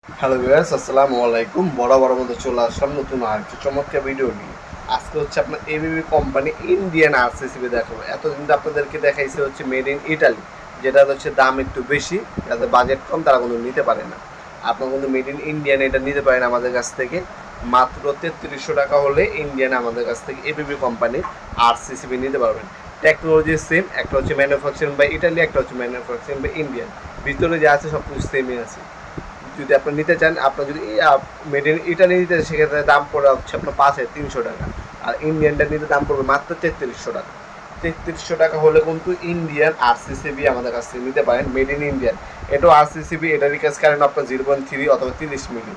Hello viewers, আসসালামু আলাইকুম। বরাবর মতো চলে আসলাম নতুন আরেকটি চমৎকার ভিডিও নিয়ে। আজকে হচ্ছে আপনার এবিবি কোম্পানি ইন্ডিয়ান আরসিসিবি দেখাবো। এতদিন তো আপনাদেরকে দেখাইছে হচ্ছে মেড ইন ইটালি, যেটা হচ্ছে দাম একটু বেশি, যাদের বাজেট কম তারা কিন্তু নিতে পারে না। আপনারা কিন্তু মেড ইন ইন্ডিয়ান এটা নিতে পারেন আমাদের কাছ থেকে। মাত্র 3300 টাকা হলে ইন্ডিয়ান আমাদের কাছ থেকে এবিবি কোম্পানির আরসিসিবি নিতে পারবেন। টেকনোলজি সেম, একটা হচ্ছে ম্যানুফ্যাকচারিং বাই ইটালি, একটা হচ্ছে ম্যানুফ্যাকচারিং বাই ইন্ডিয়ান। ভিতরে যা আছে সব কিছু সেমই আছে। যদি আপনি নিতে চান, আপনার যদি মেড ইন ইটালি নিতে চান, সেক্ষেত্রে দাম পড়ে হচ্ছে আপনার 5300 টাকা। আর ইন্ডিয়ানটা নিতে দাম পড়বে মাত্র 3300 টাকা। 3300 টাকা হলে কিন্তু ইন্ডিয়ান আরসিসিবি আমাদের কাছ থেকে নিতে পারেন, মেড ইন ইন্ডিয়ান। এটাও আরসিসিবি, এটা রিচার্জ কারেন্ট আপনার 0.3 অথবা 30 মিলি।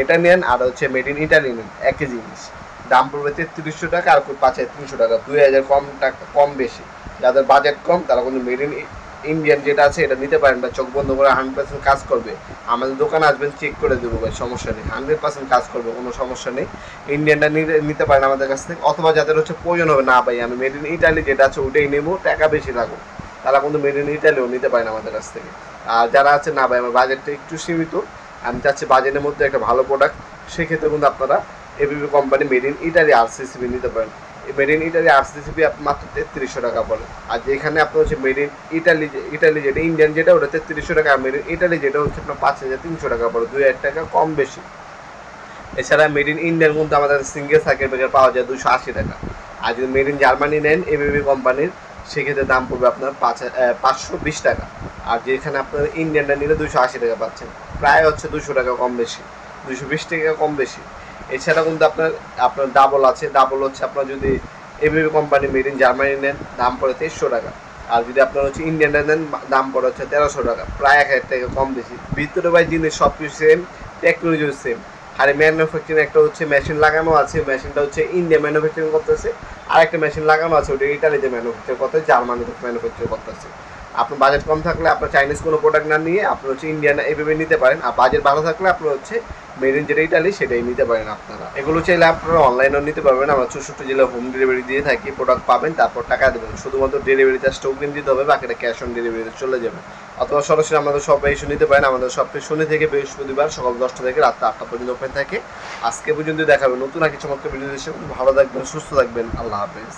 এটা নেন, আর হচ্ছে মেড ইন ইটালি নেন, একই জিনিস। দাম পড়বে 3300 টাকা আর 5300 টাকা, 2000 কম টাকা, কম বেশি। যাদের বাজেট কম তারা কিন্তু মেড ইন ইন্ডিয়ান যেটা আছে এটা নিতে পারেন, বা চোখ বন্ধ করে 100% কাজ করবে। আমাদের দোকানে আসবেন, চেক করে দেবো ভাই, সমস্যা নেই, 100% কাজ করবে, কোনো সমস্যা নেই। ইন্ডিয়ানটা নিতে পারেন আমাদের কাছ থেকে। অথবা যাদের হচ্ছে প্রয়োজন হবে, না ভাই আমি মেড ইন ইটালি যেটা আছে ওটাই নেবো, টাকা বেশি লাগুক, তারা কিন্তু মেড ইন ইটালিও নিতে পারেন আমাদের কাছ থেকে। আর যারা আছে, না ভাই আমার বাজেটটা একটু সীমিত, আমি চাচ্ছি বাজেটের মধ্যে একটা ভালো প্রোডাক্ট, সেক্ষেত্রে কিন্তু আপনারা ABB company made in Italy RCCB নিতে পারেন। মেড ইন ইটালি আরসিসিবি মাত্র 3300 টাকা পড়ে। আর যেখানে আপনার হচ্ছে মেড ইন ইটালি যেটা ইন্ডিয়ান যেটা, ওটা 3300 টাকা। মেড ইন ইটালি যেটা হচ্ছে আপনার 5300 টাকা পড়ে, 2000 টাকা কম বেশি। এছাড়া মেড ইন ইন্ডিয়ান কিন্তু আমাদের সিঙ্গেল সার্কিট ব্রেকার পাওয়া যায় 280 টাকা। আর যদি মেড ইন জার্মানি নেন এবিবি কোম্পানির, সেক্ষেত্রে দাম পড়বে আপনার 520 টাকা। আর যেখানে আপনার ইন্ডিয়ানটা নিলে 280 টাকা পাচ্ছেন, প্রায় হচ্ছে 200 টাকা কম বেশি, 220 টাকা কম বেশি। এছাড়া কিন্তু আপনার আপনার ডাবল আছে, ডাবল হচ্ছে আপনার যদি ABB company made in Germany নেন, দাম পড়ে 2300 টাকা। আর যদি আপনার হচ্ছে ইন্ডিয়ানটা নেন, দাম পড়ে হচ্ছে 1300 টাকা, প্রায় 1000 টাকা কম বেশি। ভিতরে ভাই জিনিস সব কিছু সেম, টেকনোলজিও সেম। আর ম্যানুফ্যাকচারিং একটা হচ্ছে মেশিন লাগানো আছে, মেশিনটা হচ্ছে ইন্ডিয়া ম্যানুফ্যাকচারিং করতেছে। আর একটা মেশিন লাগানো আছে, ওটা ইটালিতে ম্যানুফ্যাকচার করতে, জার্মানিতে ম্যানুফ্যাকচার করতেছে। আপনার বাজেট কম থাকলে আপনার চাইনিজ কোনো প্রোডাক্ট না নিয়ে আপনি হচ্ছে ইন্ডিয়ান এভাবে নিতে পারেন। আর বাজেট ভালো থাকলে আপনার হচ্ছে মেড ইন যেটা ইটালি সেটাই নিতে পারেন আপনারা। এগুলো চাইলে আপনারা অনলাইনেও নিতে পারবেন, আমরা 64 জেলায় হোম ডেলিভারি দিয়ে থাকি। প্রোডাক্ট পাবেন, তারপর টাকা দেবেন, শুধুমাত্র ডেলিভারি চার্জটা অগ্রিম দিতে হবে, বাকিটা ক্যাশ অন ডেলিভারিতে চলে যাবে। অথবা সরাসরি আমাদের শপে এসে নিতে পারেন। আমাদের শপে শনি থেকে বৃহস্পতিবার সকাল 10টা থেকে রাত 8টা পর্যন্ত ওপেন থাকে। আজকে পর্যন্ত দেখাবেন নতুন আর কিছু চমৎকার ভিডিও। ভালো থাকবেন, সুস্থ থাকবেন, আল্লাহ হাফেজ।